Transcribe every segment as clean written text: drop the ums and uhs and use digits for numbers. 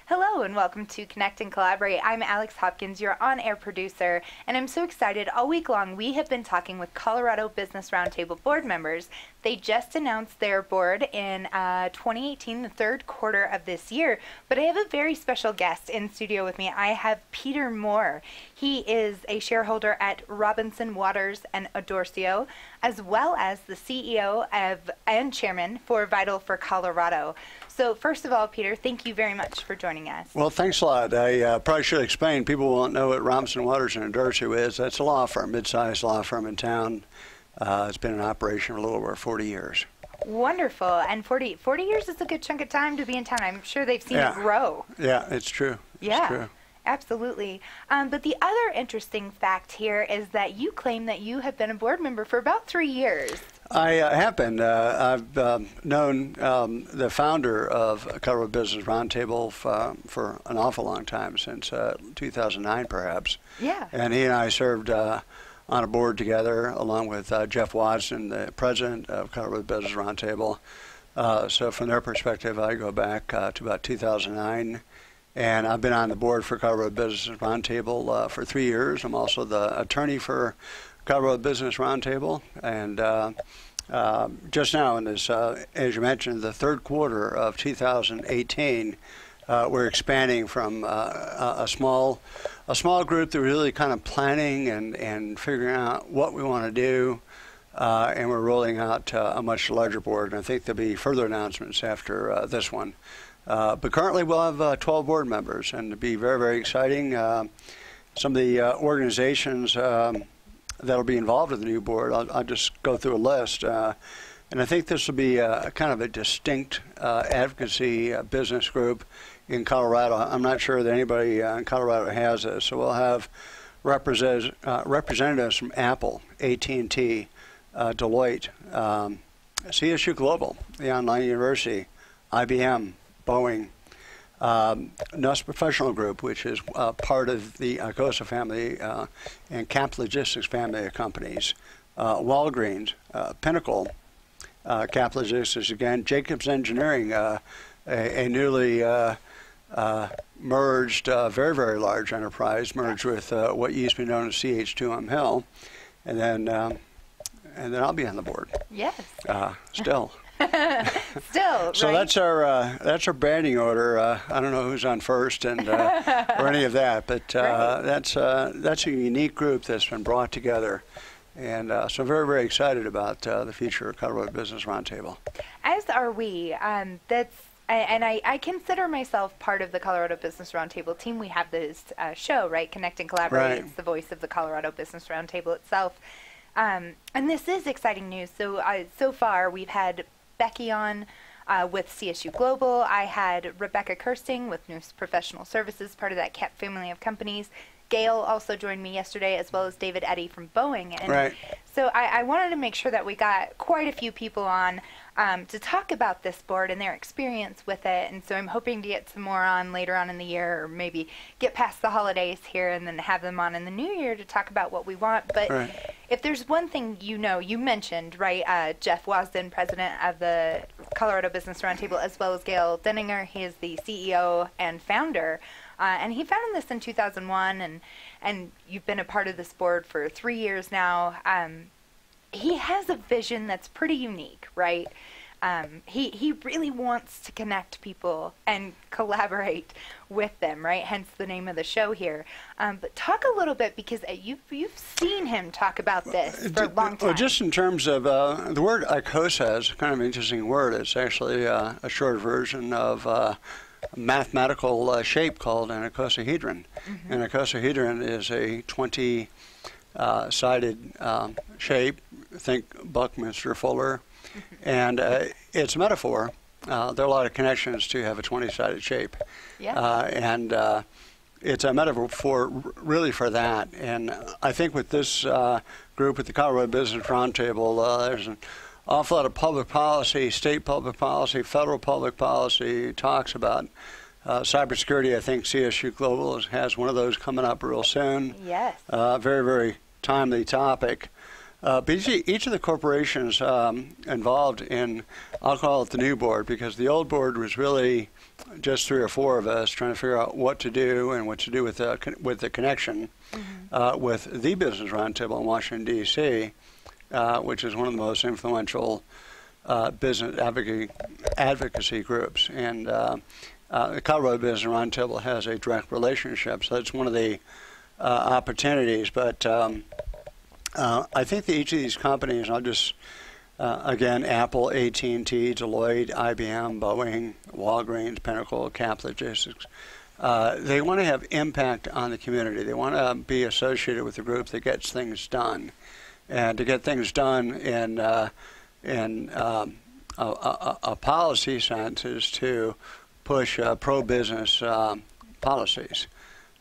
Hello and welcome to Connect and Collaborate. I'm Alex Hopkins, your on-air producer, and I'm so excited. All week long we have been talking with Colorado Business Roundtable board members. They just announced their board in 2018, the third quarter of this year, but I have a very special guest in studio with me. I have Peter Moore. He is a shareholder at Robinson Waters and Adorcio, as well as the CEO and chairman for Vital for Colorado. So first of all, Peter, thank you very much for joining us. Well, thanks a lot. I probably should explain. People won't know what Robinson Waters and Adorcio is. That's a law firm, mid-sized law firm in town. It's been in operation for a little over 40 years. Wonderful. And 40 years is a good chunk of time to be in town. I'm sure they've seen it grow. Yeah, it's true. Yeah. It's true. Absolutely. But the other interesting fact here is that you claim that you have been a board member for about 3 years. I have been. I've known the founder of Colorado Business Roundtable for an awful long time, since 2009 perhaps. Yeah. And he and I served on a board together along with Jeff Watson, the president of Colorado Business Roundtable. So from their perspective, I go back to about 2009. And I've been on the board for Colorado Business Roundtable for 3 years. I'm also the attorney for Colorado Business Roundtable. And just now in this, as you mentioned, the third quarter of 2018, we're expanding from a small group to really kind of planning and figuring out what we want to do. And we're rolling out a much larger board. And I think there'll be further announcements after this one. But currently we'll have 12 board members, and it'll be very, very exciting. Some of the organizations that'll be involved with the new board, I'll just go through a list. And I think this will be kind of a distinct advocacy business group in Colorado. I'm not sure that anybody in Colorado has this. So we'll have representatives from Apple, AT&T, Deloitte, CSU Global, the online university, IBM, Boeing, Nuss Professional Group, which is part of the Arcosa family and Cap Logistics family of companies, Walgreens, Pinnacle, Cap Logistics again, Jacobs Engineering, a newly merged, very, very large enterprise, merged with what used to be known as CH2M Hill, and then I'll be on the board. Yes. Still. Still, so right? that's our banding order. I don't know who's on first and or any of that, but right. that's a unique group that's been brought together, and so I'm very, very excited about the future of Colorado Business Roundtable. As are we. I consider myself part of the Colorado Business Roundtable team. We have this show, right? Connect and Collaborate. Right. It's the voice of the Colorado Business Roundtable itself. And this is exciting news. So far we've had Becky on with CSU Global. I had Rebecca Kirsting with Nuss Professional Services, part of that CAP family of companies. Gail also joined me yesterday, as well as David Eddy from Boeing. And right. So I wanted to make sure that we got quite a few people on to talk about this board and their experience with it. And so I'm hoping to get some more on later on in the year, or maybe get past the holidays here and then have them on in the new year to talk about what we want. But right. If there's one thing you mentioned, right, Jeff Wasden, president of the Colorado Business Roundtable, as well as Gail Denninger. He is the CEO and founder. And he founded this in 2001, and you've been a part of this board for 3 years now. He has a vision that's pretty unique, right? He really wants to connect people and collaborate with them, right? Hence the name of the show here. But talk a little bit, because you've seen him talk about this for a long time. Well, just in terms of the word Arcosa is kind of an interesting word. It's actually a short version of a mathematical shape called an icosahedron. Mm-hmm. An icosahedron is a 20-sided shape. Think Buckminster Fuller. Mm-hmm. And it's a metaphor. There are a lot of connections to have a 20-sided shape. Yeah. It's a metaphor really for that. And I think with this group, with the Colorado Business Roundtable, there's an awful lot of public policy, state public policy, federal public policy talks about cybersecurity. I think CSU Global has one of those coming up real soon. Yes. Very, very timely topic. But each of the corporations involved in, I'll call it the new board, because the old board was really just 3 or 4 of us trying to figure out what to do and what to do with the connection with the Business Roundtable in Washington, D.C., which is one of the most influential business advocacy groups. And the Colorado Business Roundtable has a direct relationship, so that's one of the opportunities. But I think that each of these companies, I'll just, again, Apple, AT&T, Deloitte, IBM, Boeing, Walgreens, Pinnacle, Cap Logistics, they want to have impact on the community. They want to be associated with a group that gets things done. And to get things done in a policy sense is to push pro-business policies.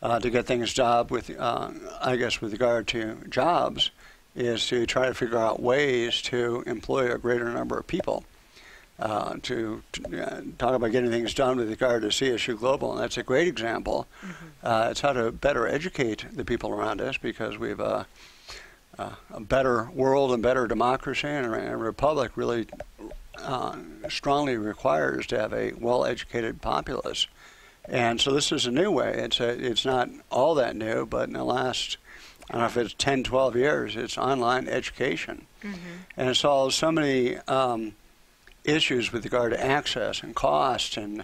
To get things done with, I guess, with regard to jobs, is to try to figure out ways to employ a greater number of people. To talk about getting things done with regard to CSU Global, and that's a great example. It's how to better educate the people around us, because we have a better world and better democracy, and a republic really strongly requires to have a well-educated populace. And so this is a new way. It's not all that new, but in the last, I don't know if it's 10, 12 years, it's online education. And it solves so many issues with regard to access and cost, and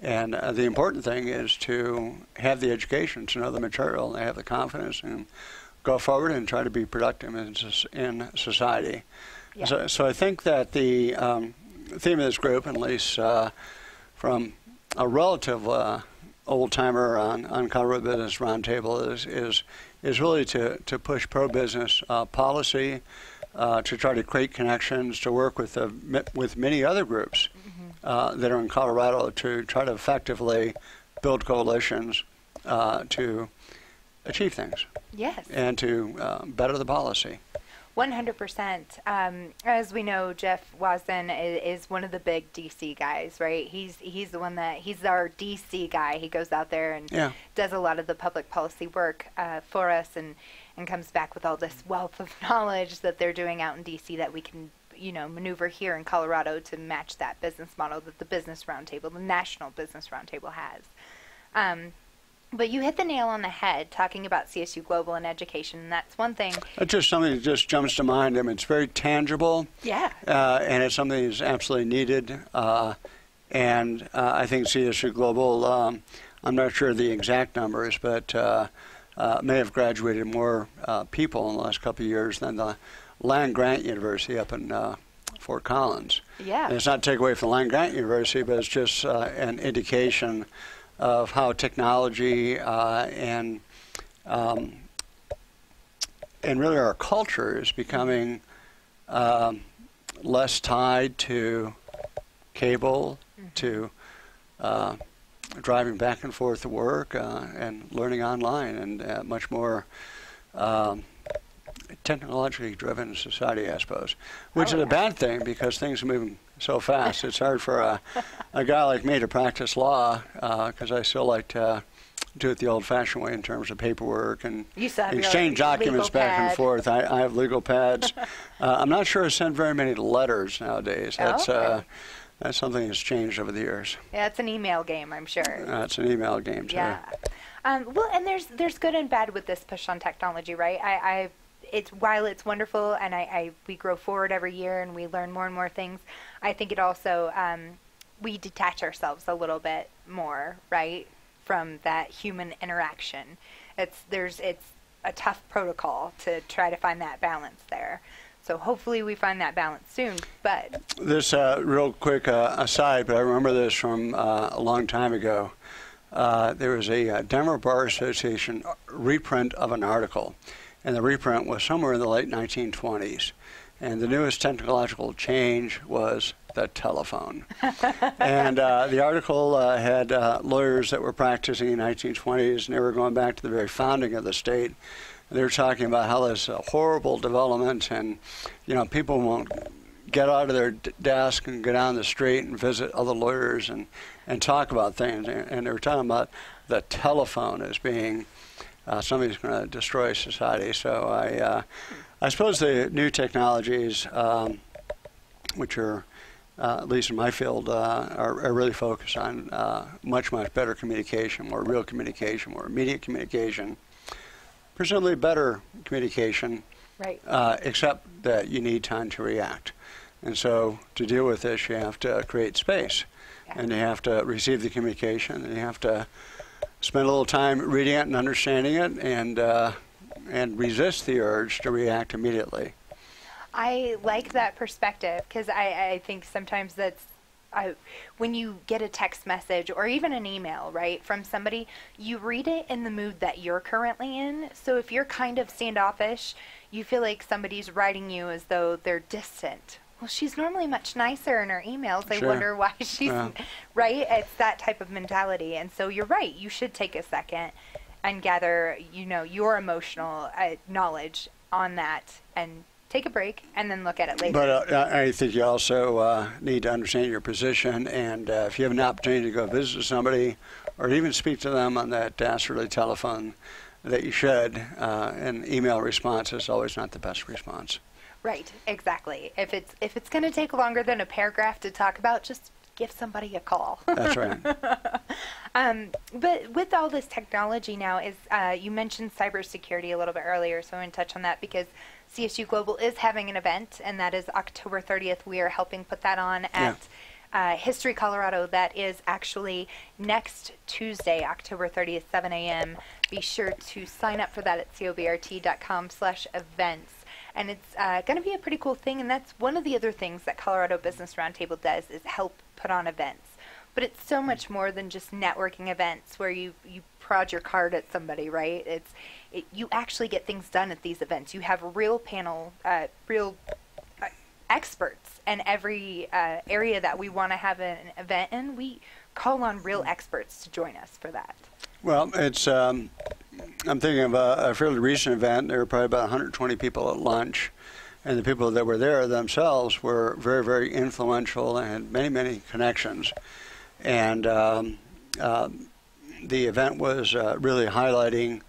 the important thing is to have the education, to know the material, and have the confidence, and go forward and try to be productive in society. Yeah. So I think that the theme of this group, at least from a relative old-timer on Colorado Business Roundtable, is really to push pro-business policy, to try to create connections, to work with many other groups that are in Colorado, to try to effectively build coalitions to achieve things. Yes. And to better the policy. 100%. As we know, Jeff Wasden is one of the big DC guys, right? He's the one he's our DC guy. He goes out there and does a lot of the public policy work for us, and comes back with all this wealth of knowledge that they're doing out in DC that we can, maneuver here in Colorado to match that business model that the Business Roundtable, the National Business Roundtable, has. But you hit the nail on the head talking about CSU Global and education, and that's one thing. It's just something that just jumps to mind. I mean, it's very tangible. Yeah. And it's something that's absolutely needed. And I think CSU Global, I'm not sure the exact numbers, but may have graduated more people in the last couple of years than the land-grant university up in Fort Collins. Yeah. And it's not to take away from the land-grant university, but it's just an indication of how technology and really our culture is becoming less tied to cable, to driving back and forth to work and learning online, and much more technologically driven society, I suppose, which is a bad thing because things are moving so fast. It's hard for a guy like me to practice law because I still like to do it the old-fashioned way in terms of paperwork and exchange documents back and forth. I have legal pads. I'm not sure I send very many letters nowadays. That's something that's changed over the years. Yeah, it's an email game, I'm sure. It's an email game, too. Yeah. Well, and there's good and bad with this push on technology, right? While it's wonderful and we grow forward every year and we learn more and more things, I think it also, we detach ourselves a little bit more, right, from that human interaction. It's a tough protocol to try to find that balance there. So hopefully we find that balance soon. But this real quick aside, but I remember this from a long time ago. There was a Denver Bar Association reprint of an article, and the reprint was somewhere in the late 1920s. And the newest technological change was the telephone. And the article had lawyers that were practicing in the 1920s, and they were going back to the very founding of the state. And they were talking about how this horrible development, and people won't get out of their desk and go down the street and visit other lawyers and talk about things. And they were talking about the telephone as being something that's going to destroy society. So I suppose the new technologies, which are, at least in my field, are really focused on much, much better communication, more real communication, more immediate communication, presumably better communication, Right. Except that you need time to react. And so to deal with this, you have to create space. Yeah. And you have to receive the communication, and you have to spend a little time reading it and understanding it, and resist the urge to react immediately. I like that perspective because I think sometimes when you get a text message or even an email, right, from somebody, you read it in the mood that you're currently in. So if you're kind of standoffish, you feel like somebody's writing you as though they're distant. Well, she's normally much nicer in her emails. I Sure. wonder why she's, right? It's that type of mentality. And so you're right. You should take a second and gather, your emotional knowledge on that and take a break and then look at it later. But I think you also need to understand your position, and if you have an opportunity to go visit somebody or even speak to them on that dastardly telephone, that you should, an email response is always not the best response. Right, exactly. If it's going to take longer than a paragraph to talk about, just give somebody a call. That's right. But with all this technology now, you mentioned cybersecurity a little bit earlier, so I'm going to touch on that because CSU Global is having an event, and that is October 30th. We are helping put that on at History Colorado. That is actually next Tuesday, October 30th, 7 a.m. Be sure to sign up for that at cobrt.com/events. And it's going to be a pretty cool thing, and that's one of the other things that Colorado Business Roundtable does is help put on events. But it's so much more than just networking events where you prod your card at somebody, right? You actually get things done at these events. You have real panel, real experts in every area that we want to have an event in. We call on real experts to join us for that. Well, it's. I'm thinking of a fairly recent event. There were probably about 120 people at lunch, and the people that were there themselves were very, very influential and had many, many connections. And the event was really highlighting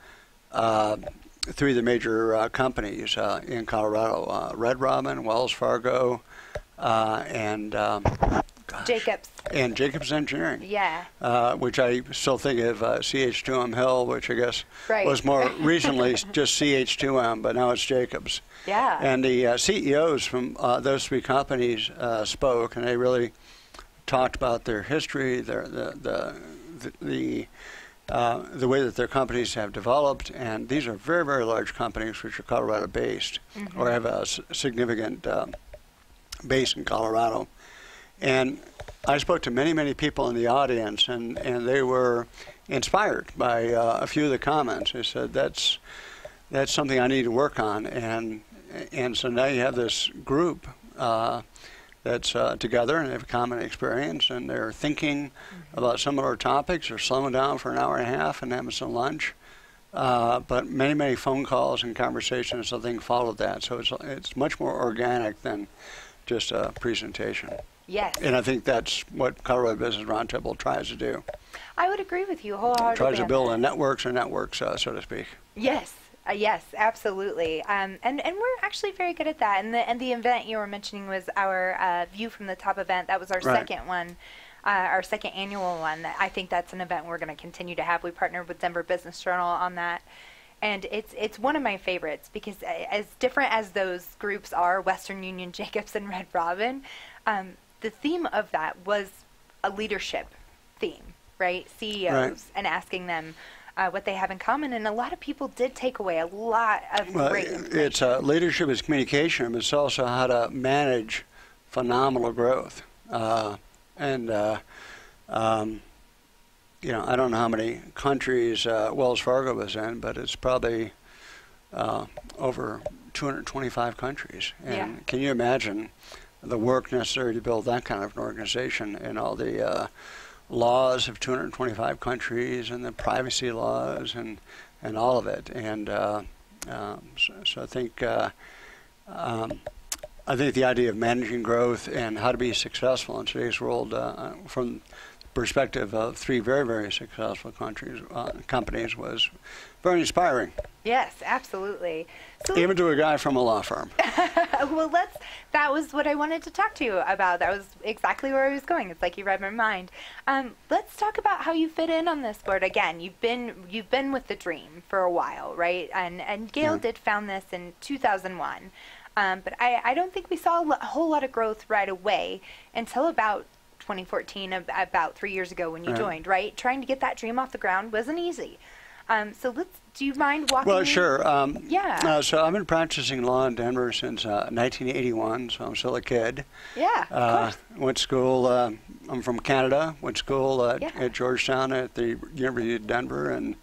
three of the major companies in Colorado: Red Robin, Wells Fargo, and Jacobs. And Jacobs Engineering. Yeah. Which I still think of CH2M Hill, which I guess Right. was more recently just CH2M, but now it's Jacobs. Yeah. And the CEOs from those three companies spoke, and they really talked about their history, the way that their companies have developed, and these are very, very large companies which are Colorado-based or have a significant base in Colorado. And I spoke to many, many people in the audience, and they were inspired by a few of the comments. They said, that's something I need to work on. And so now you have this group that's together and they have a common experience, and they're thinking about similar topics or slowing down for an hour and a half and having some lunch. But many, many phone calls and conversations, I think, followed that. So it's much more organic than just a presentation. Yes. And I think that's what Colorado Business Roundtable tries to do. I would agree with you wholeheartedly. Tries to build on a networks, so to speak. Yes. Yes, absolutely. And we're actually very good at that. And the event you were mentioning was our View from the Top event. That was our second one, our second annual one. I think that's an event we're going to continue to have. We partnered with Denver Business Journal on that. And it's one of my favorites because as different as those groups are, Western Union, Jacobs, and Red Robin, the theme of that was a leadership theme, right? CEOs, and asking them what they have in common. And a lot of people did take away a lot of great information. It's leadership is communication, but it's also how to manage phenomenal growth. I don't know how many countries Wells Fargo was in, but it's probably over 225 countries. And can you imagine the work necessary to build that kind of an organization and all the laws of 225 countries and the privacy laws and all of it? And so I think the idea of managing growth and how to be successful in today's world from the perspective of three very, very successful companies was very inspiring. Yes, absolutely. So even to a guy from a law firm. Well, that was what I wanted to talk to you about. That was exactly where I was going. It's like you read my mind. Let's talk about how you fit in on this board. Again, you've been with the dream for a while, right? And Gail did found this in 2001. But I don't think we saw a whole lot of growth right away until about 2014, about 3 years ago when you joined, right? Trying to get that dream off the ground wasn't easy. So do you mind walking? Well, sure. Yeah. So I've been practicing law in Denver since 1981, so I'm still a kid. Yeah, of course. Went to school, I'm from Canada, went to school at Georgetown at the University of Denver, and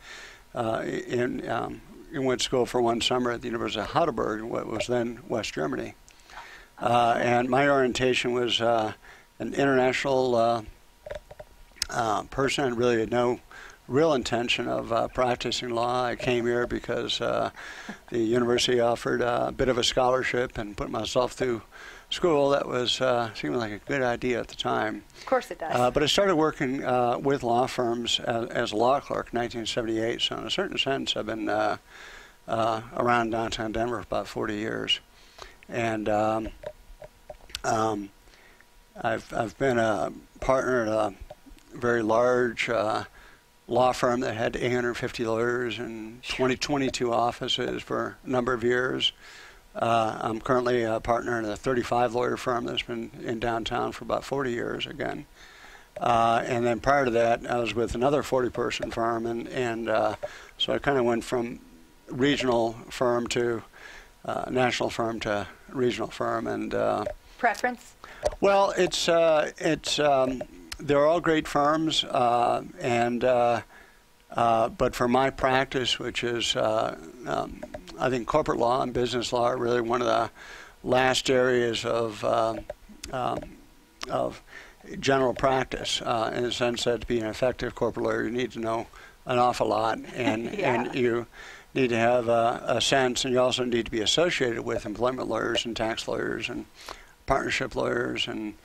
went to school for one summer at the University of Heidelberg, what was then West Germany. And my orientation was an international person. I really had no real intention of practicing law. I came here because the university offered a bit of a scholarship and put myself through school. That was seemed like a good idea at the time. Of course it does. But I started working with law firms as a law clerk in 1978. So in a certain sense, I've been around downtown Denver for about 40 years. And I've been a partner at a very large law firm that had 850 lawyers and 22 offices for a number of years. I'm currently a partner in a 35-lawyer firm that's been in downtown for about 40 years again. And then prior to that, I was with another 40-person firm, and so I kind of went from regional firm to national firm to regional firm. And preference? Well, they're all great firms, but for my practice, which is, I think corporate law and business law are really one of the last areas of general practice, in the sense that to be an effective corporate lawyer, you need to know an awful lot, and you need to have a sense, and you also need to be associated with employment lawyers and tax lawyers and partnership lawyers and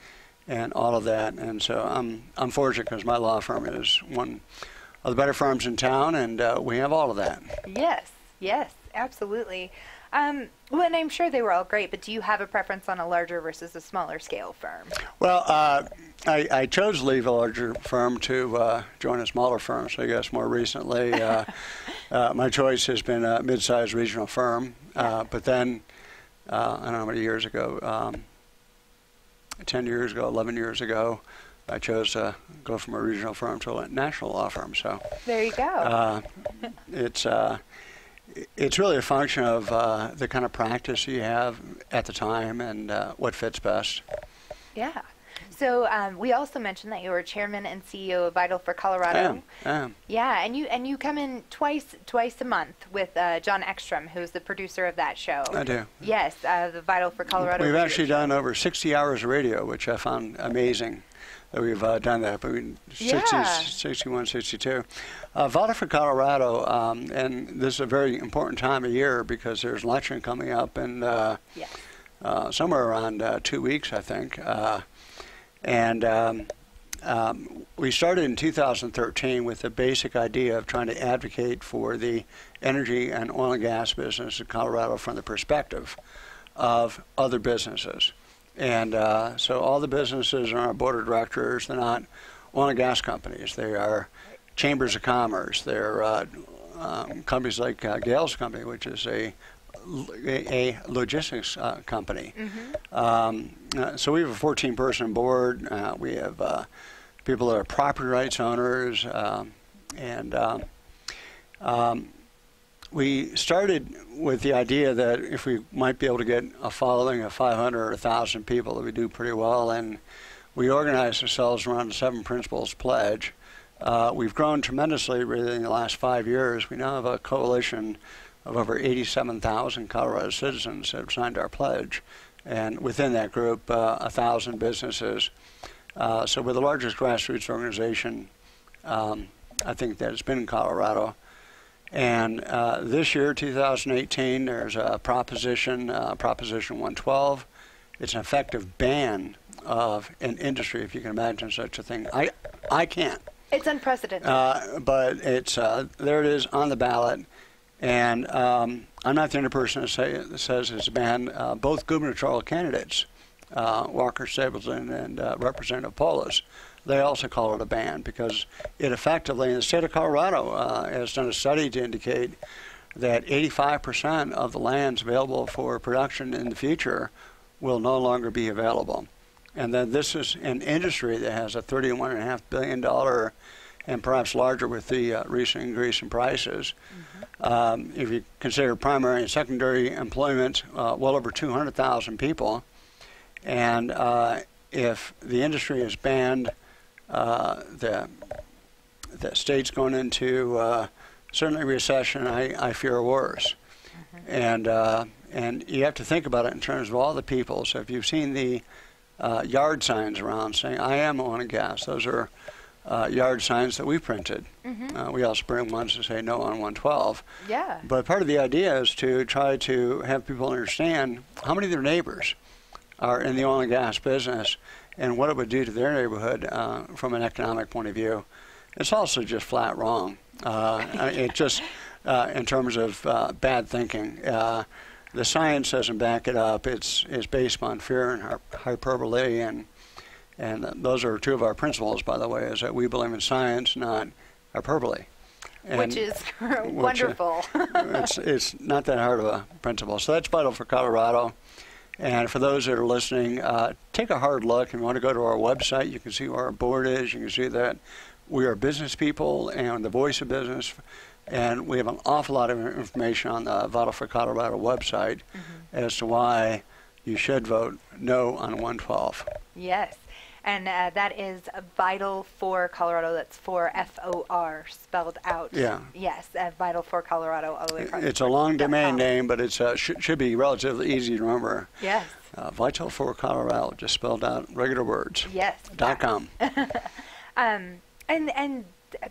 all of that. And so I'm fortunate because my law firm is one of the better firms in town, and we have all of that. Yes, absolutely. Well, and I'm sure they were all great, but do you have a preference on a larger versus a smaller scale firm? Well, I chose to leave a larger firm to join a smaller firm, so I guess more recently my choice has been a mid-sized regional firm. But then, I don't know how many years ago, 10 years ago, 11 years ago, I chose to go from a regional firm to a national law firm. So there you go. It's really a function of the kind of practice you have at the time and what fits best. Yeah. So we also mentioned that you were chairman and CEO of Vital for Colorado. I am. Yeah, and you come in twice a month with John Ekstrom, who's the producer of that show. I do. Yes, the Vital for Colorado. We've actually done over 60 hours of radio, which I found amazing that we've done that. But 61, 62. Vital for Colorado, and this is a very important time of year because there's an election coming up in somewhere around 2 weeks, I think. We started in 2013 with the basic idea of trying to advocate for the energy and oil and gas business in Colorado from the perspective of other businesses. And so all the businesses on our board of directors, they're not oil and gas companies. They are chambers of commerce. They're companies like Gail's company, which is a logistics company. Mm-hmm. So we have a 14-person board. We have people that are property rights owners, we started with the idea that if we might be able to get a following of 500 or 1,000 people, that we do pretty well, and we organized ourselves around the 7 Principles Pledge. We've grown tremendously really in the last 5 years. We now have a coalition of over 87,000 Colorado citizens that have signed our pledge, and within that group, 1,000 businesses. So we're the largest grassroots organization, I think, that has been in Colorado. And this year, 2018, there's a Proposition 112. It's an effective ban of an industry, if you can imagine such a thing. I can't. It's unprecedented. But it's there it is on the ballot. And I'm not the only person that says it's banned. Both gubernatorial candidates, Walker Stapleton and Representative Polis, they also call it a ban because it effectively, in the state of Colorado, has done a study to indicate that 85% of the lands available for production in the future will no longer be available. And then this is an industry that has a $31.5 billion and perhaps larger with the recent increase in prices. If you consider primary and secondary employment, well over 200,000 people. And if the industry is banned, the state's going into certainly recession, I fear worse. And you have to think about it in terms of all the people. So if you've seen the yard signs around saying, I am oil and gas, those are yard signs that we printed. We also bring ones that say no on 112. Yeah. But part of the idea is to try to have people understand how many of their neighbors are in the oil and gas business and what it would do to their neighborhood from an economic point of view. It's also just flat wrong. It just, in terms of bad thinking, the science doesn't back it up. It's based on fear and hyperbole, and those are two of our principles, by the way, is that we believe in science, not hyperbole. And which is wonderful. It's not that hard of a principle. So that's vital for Colorado. And for those that are listening, take a hard look. If you want to go to our website, you can see where our board is. You can see that we are business people and the voice of business. And we have an awful lot of information on the Vital for Colorado website as to why you should vote no on 112. Yes. And that is Vital for Colorado. That's for FOR spelled out. Yeah. Yes, Vital for Colorado all the way across. It's a long domain name, but it's should be relatively easy to remember. Yes. Vital for Colorado, just spelled out, regular words. Yes. .com. And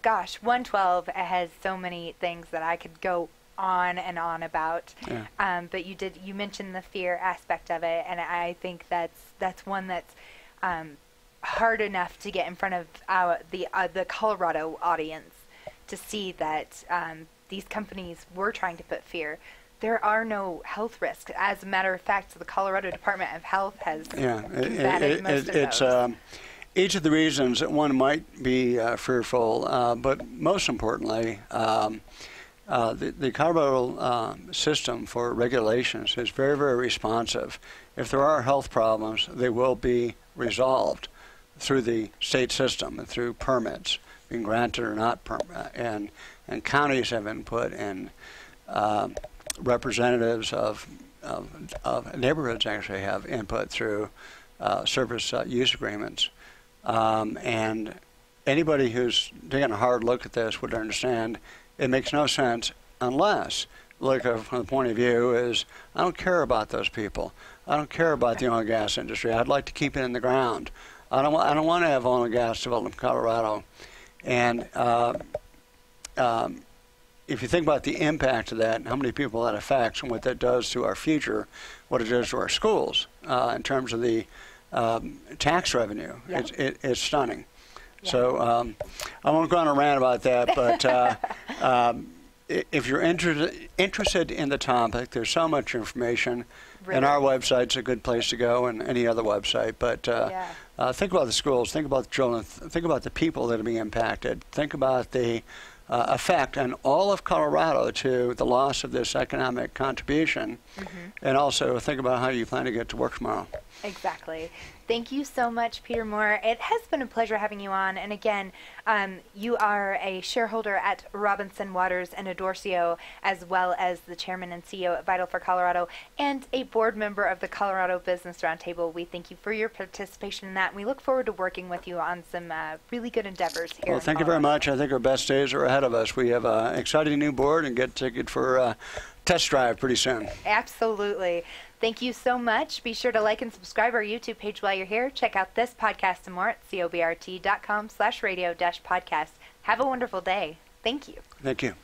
gosh, 112 has so many things that I could go on and on about. Yeah. But you mentioned the fear aspect of it, and I think that's one that's hard enough to get in front of the Colorado audience to see that these companies were trying to put fear. There are no health risks. As a matter of fact, the Colorado Department of Health has combated most of those. Each of the reasons that one might be fearful, but most importantly, the Colorado system for regulations is very, very responsive. If there are health problems, they will be resolved through the state system and through permits, being granted or not, and counties have input, and representatives of neighborhoods actually have input through service use agreements. And anybody who's taking a hard look at this would understand it makes no sense unless, look from the point of view is, I don't care about those people. I don't care about the oil and gas industry. I'd like to keep it in the ground. I don't want to have oil and gas developed in Colorado. And if you think about the impact of that and how many people that affects and what that does to our future, what it does to our schools in terms of the tax revenue, it's stunning. Yeah. So I won't go on a rant about that, but if you're interested in the topic, there's so much information. Really? And our website's a good place to go, and any other website. But think about the schools, think about the children, think about the people that are being impacted, think about the effect on all of Colorado to the loss of this economic contribution, and also think about how you plan to get to work tomorrow. Exactly. Thank you so much, Peter Moore. It has been a pleasure having you on. And again, you are a shareholder at Robinson Waters and Adorcio, as well as the chairman and CEO at Vital for Colorado, and a board member of the Colorado Business Roundtable. We thank you for your participation in that, and we look forward to working with you on some really good endeavors here. Well, thank you very much. I think our best days are ahead of us. We have an exciting new board and get a ticket for a test drive pretty soon. Absolutely. Thank you so much. Be sure to like and subscribe our YouTube page while you're here. Check out this podcast and more at cobrt.com/radio-podcast. Have a wonderful day. Thank you. Thank you.